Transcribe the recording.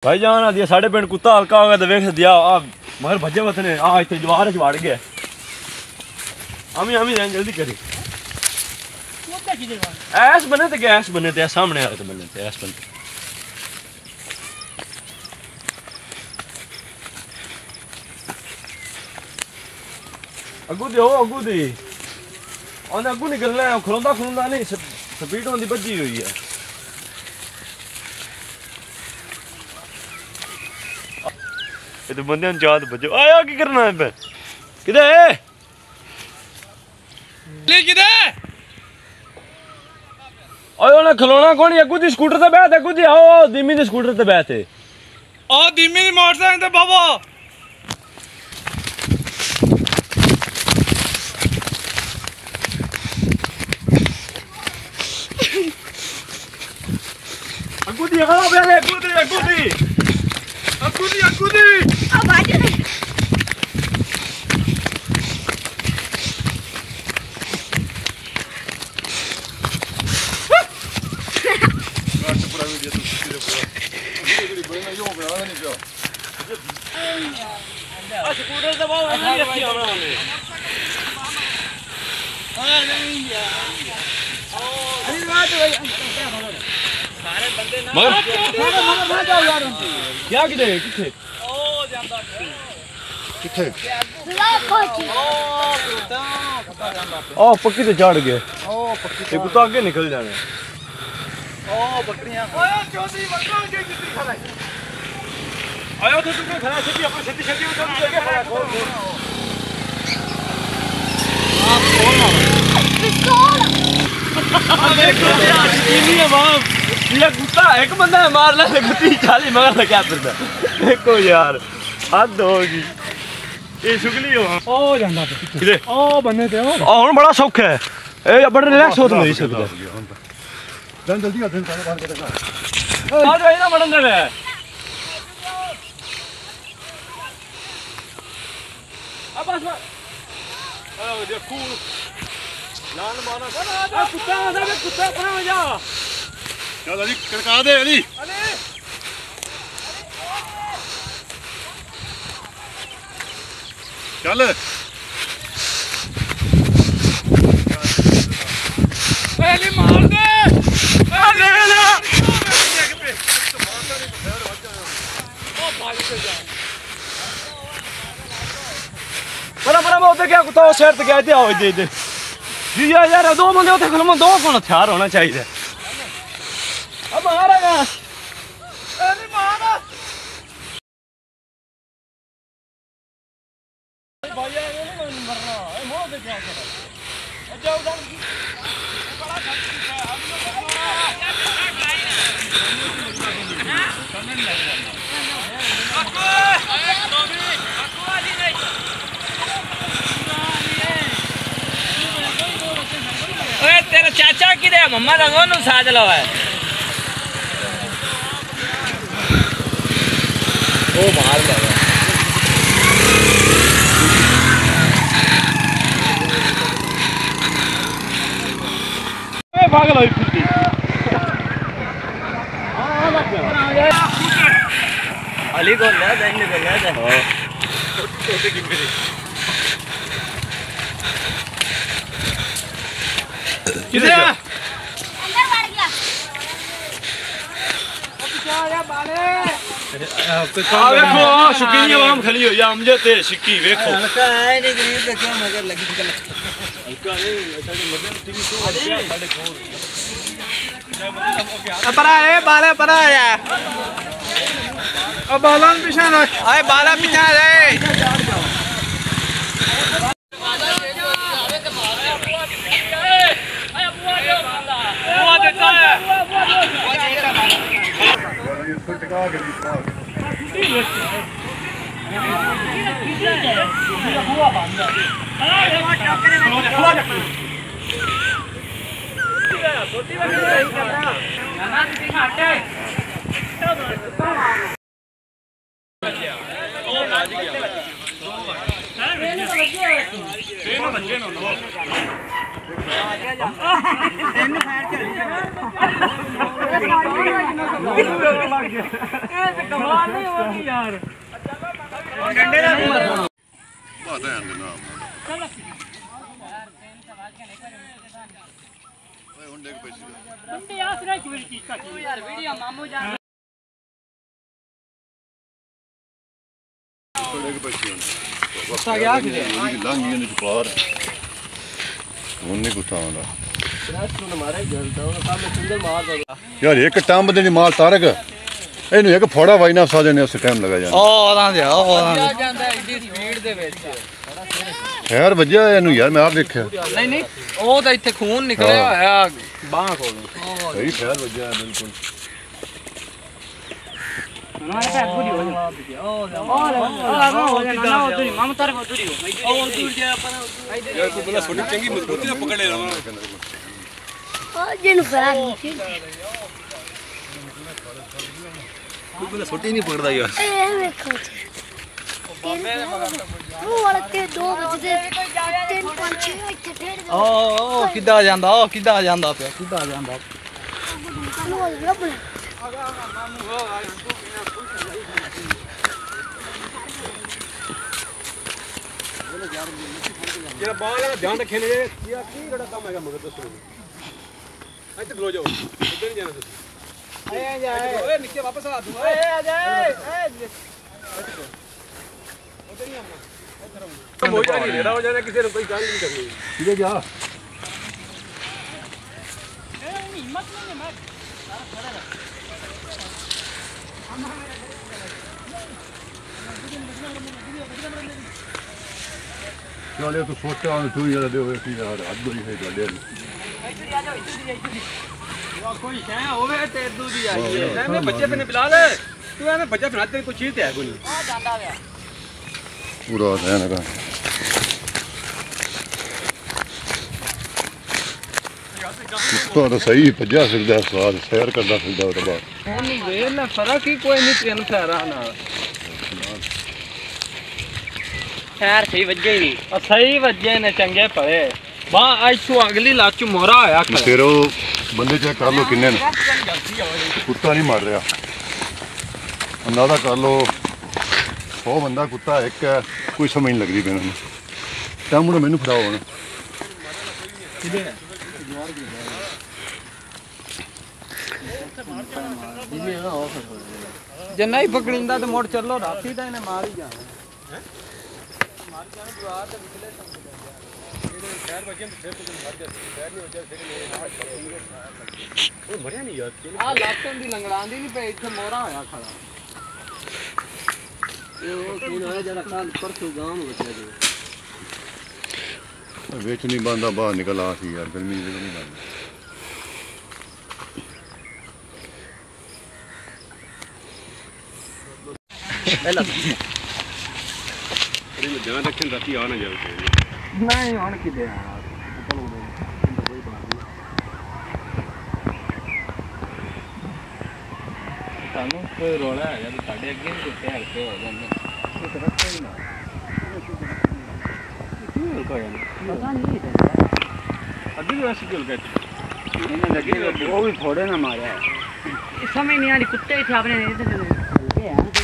भाई जान आ दिया साढ़े पिंड कुत्ता हल्का हो गया तो वेख दिया मगर भजे वत ने इतने जवार वड़ गया हमी जल्दी करी ऐस बने तो गैस बने थे सामने आए तो बने थे ऐस बने अगू दे अगू दी अगू निकलना है खलोंदा नहीं स्पीड होंदी बजी हुई है ये तो बंदे चाद बजो आया की करना है किधे ना खलोना कौन अगू दी स्कूटर ते बैठ अगू दी आओ धीमी दी स्कूटर ते बैठ धीमी दी मोटरसाइकिल ते बाबा अगू दी आओ बेले अगू दी अब बाजू नहीं स्कूटर से बहुत नहीं रखी हमने सारे बंदे ना मगर जाओ यार क्या किधर किथे ओ ਜਾਂਦਾ किथे ओ पक्की तो चढ़ गए ओ पक्की ये कुत्ता आगे निकल जाने ओ बकरियां ओए चौधरी बकरा के कितनी खड़ा है आयो तो तू खड़ा सीधी अपनी सीधी उधर लेके खड़ा खोल आप खोल मारो देखो यार यकीनी है बाप ये कुत्ता एक बंदा मार ले कुत्ती 40 मगर क्या फिरदा देखो यार हद होगी ये शुगली हो ओ ਜਾਂਦਾ ਤੇ ओ ਬੰਨੇ ਤੇ ओ ਹੁਣ ਬੜਾ ਸੌਖਾ ਹੈ ਇਹ ਬੜਾ ਰਿਲੈਕਸ ਹੋ ਨਹੀਂ ਸਕਦਾ जल्दी आ बाहर के देखा ਆ ਜਾ ਇਹਨਾਂ ਵੜਨ ਦੇ ਆ ਬਸ ਆ ਦੇਖੋ ਲਾਨ ਮਾਰਨਾ ਆ ਕੁੱਤਾ ਆਦਾ ਵੇ ਕੁੱਤਾ ਪਰਾਂ ਹੋ ਜਾ चल अली कड़का दे अली चल अली मार दे आ ले ले बड़ा उधर क्या कुत्ता शहर ते गए थे आओ दे जी यार दो बंदे उधर खलम दो कौन हथियार होना चाहिए अब आ रहा है अरे मार भाई यार ये नहीं मरना ए मोह दे क्या कर जाओ उधर बड़ा खतरनाक है हम लोग तेरा चाचा कि मम्मा रंगो नु साथ लो है ओ मार लगा ए भाग लो फिरती हां लग गया अली को ले देंगे ले दे हां छोटे की मेरी किधर अंदर बढ़ गया आया बाले देखो शुकीनी आवाम खली हो या हमजे ते शिक्की देखो हल्का है नहीं गरीब तो क्या मगर लगी हल्का नहीं ऐसा कि मदन टीवी तो साढ़े खोल परा है बाला परा है अब बालन पीछे रख अरे बाला पीछे रे बुआ देता है कमाल नहीं होगी यार ਬਾਤ ਹੈ ਨਾ ਓਏ ਹੁਣ ਦੇਖ ਪੈਸੇ बंदे आसरा चोरी की यार वीडियो मामू जान ਥੋੜੇ ਕੁ ਪੈਸੇ ਗੁੱਸਾ ਗਿਆ ਕਿਤੇ ਲੰਘੀਆਂ ਨੇ ਪਾਰ ਹੁਣ ਨਹੀਂ ਗੁੱਸਾ ਆਉਂਦਾ ਯਾਰ ਇੱਕ ਟੰਬ ਦੇ ਨਹੀਂ ਮਾਲ ਤਾਰਕ ਇਹਨੂੰ ਇੱਕ ਫੋੜਾ ਵਾਈਨਾ ਫਸਾ ਦੇਣੇ ਉਸ ਟਾਈਮ ਲੱਗਾ ਜਾਂਦਾ ਉਹ ਜਾਂਦਾ ਐਡੀ ਸਪੀਡ ਦੇ ਵਿੱਚ ਖੈਰ ਵੱਜਿਆ ਇਹਨੂੰ ਯਾਰ ਮੈਂ ਆਪ ਵੇਖਿਆ ਨਹੀਂ ਨਹੀਂ ਉਹ ਤਾਂ ਇੱਥੇ ਖੂਨ ਨਿਕਲਿਆ ਹੋਇਆ ਬਾਹਾਂ ਕੋਲੋਂ ਸਹੀ ਖੈਰ ਵੱਜਿਆ ਬਿਲਕੁਲ हमारे पे पूरी हो जाए मामू तारे को दूरी हो और दूर जाए अपन यार तू बोला छोटी चंगी मजबूती से पकड़ ले रहा जिन फरार तू बोला छोटी नहीं पकड़दा यार ए देखो वो वाला के 2 बजे 3 5 6 ਇੱਥੇ ਠੇੜ ओ किदा ਜਾਂਦਾ ओ किदा ਜਾਂਦਾ ਪਿਆ ਕਿੱਦਾਂ ਜਾਂਦਾ ਉਹ ਲੱਭ ਜਿਹੜਾ ਬਾਹਰ ਦਾ ਧਿਆਨ ਰੱਖੇ ਨੇ ਇਹ ਕੀ ਕਿਹੜਾ ਕੰਮ ਹੈਗਾ ਮਗਰ ਦੱਸੋ ਇੱਥੇ ਖਲੋ ਜਾਓ ਇੱਧਰ ਨਹੀਂ ਜਾਣਾ ਤੁਸੀਂ ਓਏ ਨਿੱਕੇ ਵਾਪਸ ਆ ਤੂੰ ਓਏ ਆ ਜਾ ਉਧਰ ਨਹੀਂ ਆਉਣਾ ਇੱਧਰ ਆਉਣਾ ਹੋ ਜਾਣੀ ਨੇੜਾ ਹੋ ਜਾਣਾ ਕਿਸੇ ਨੂੰ ਕੋਈ ਗੱਲ ਨਹੀਂ ਕਰਨੀ ਕਿਹਦੇ ਜਾ हिम्मत नहीं है मैं ਨਾਲੇ ਤੂੰ ਸੋਚਿਆ ਹੁਣ ਤੂੰ ਯਾਰ ਦੇ ਹੋਏ ਕੀ ਯਾਰ ਅੱਧ ਬੜੀ ਹੈ ਤੁਹਾਡੇ कोई है होवे ते इदू दी आई है मैं बच्चे पे बिलाल तू मैं बच्चा बनाते कोई चीज ते है कोई आ ਜਾਂਦਾ ਵੇ ਪੂਰਾ ਧਿਆਨ ਰੱਖ ਤਾਂ ਸਹੀ ਭੱਜਿਆ ਫਿਰਦਾ ਸਵਾਦ ਸੈਰ ਕਰਦਾ ਫਿਰਦਾ ਉਹਦੇ ਬਾਅਦ ਉਹਨੂੰ ਵੇਖ ਲੈ ਫਰਕ ਹੀ ਕੋਈ ਨਹੀਂ ਤੈਨੂੰ ਖੈਰਾ ਨਾਲ ਖੈਰ ਸਹੀ ਵੱਜੇ ਹੀ ਨਹੀਂ ਸਹੀ ਵੱਜੇ ਨੇ ਚੰਗੇ ਭਲੇ ਬਾ ਇੱਥੋਂ ਅਗਲੀ ਲੱਤ ਚ ਮੋਰਾ ਹੋਇਆ ਖੜਾ ਫਿਰ ਉਹ ਬੰਦੇ ਚੈੱਕ ਕਰ ਲੋ ਕਿੰਨੇ ਨੇ ਕੁੱਤਾ ਨਹੀਂ ਮਾਰ ਰਿਹਾ ਅੰਦਾਜ਼ਾ ਕਰ ਲੋ 100 ਬੰਦਾ ਕੁੱਤਾ ਇੱਕ ਹੈ ਕੋਈ ਸਮਝ ਨਹੀਂ ਲੱਗਦੀ ਮੈਨੂੰ ਤਾਂ ਮੁੜ ਮੈਨੂੰ ਫੜਾਓ ਹੁਣ ਜੇ ਨਹੀਂ ਪਕੜਿੰਦਾ ਤੇ ਮੋੜ ਚੱਲੋ ਰਾਤੀ ਤਾਂ ਇਹਨੇ ਮਾਰ ਹੀ ਜਾਣਾ ਮਾਰ ਜਾਣਾ ਦੁਆਰ ਤੇ ਵਿਚਲੇ शहर बच्चे फिर तो मर जाते शहर नहीं हो जाए फिर वो मरिया नहीं यार ਆ ਲਾਤੋਂ ਦੀ ਲੰਗੜਾਂਦੀ ਨਹੀਂ ਪਈ ਇੱਥੇ ਮੋਰਾ ਹੋਇਆ ਖੜਾ ਇਹ ਕਿਨ ਹੋਇਆ ਜਿਹੜਾ ਕੱਲ ਪਰਸੋਂ ਗਾਂਵ ਬੱਚਾ ਜੀ ਵਿੱਚ ਨਹੀਂ ਬੰਦਾ ਬਾਹਰ ਨਿਕਲ ਆ ਸੀ ਯਾਰ ਗਰਮੀ ਦੀ ਨਹੀਂ ਬੰਦਾ ध्यान रखें राती आ ना जाओ ਨਹੀਂ ਹੁਣ ਕਿਤੇ ਆ ਸਾਨੂੰ ਕੋਈ ਰੋਲਾ ਹੈ ਜਦ ਸਾਡੇ ਅੱਗੇ ਵੀ ਕੁੱਤੇ ਹਲਕੇ ਹੋ ਜਾਂਦੇ ਇਹ ਤਾਂ ਰੱਖੇ ਹੀ ਨਾ ਕਿਉਂ ਕੋਈ ਨਹੀਂ ਪਤਾ ਨਹੀਂ अभी भी वैसे क्यों कहते ਇਹਨਾਂ ਲੱਗੇ ਉਹ ਵੀ ਫੋੜੇ ਨਾ ਮਾਰਿਆ ਸਮਝ ਨਹੀਂ ਆ ਰਹੀ ਕੁੱਤੇ ਇੱਥੇ ਆਪਣੇ ਇੱਥੇ ਹਲਕੇ ਆ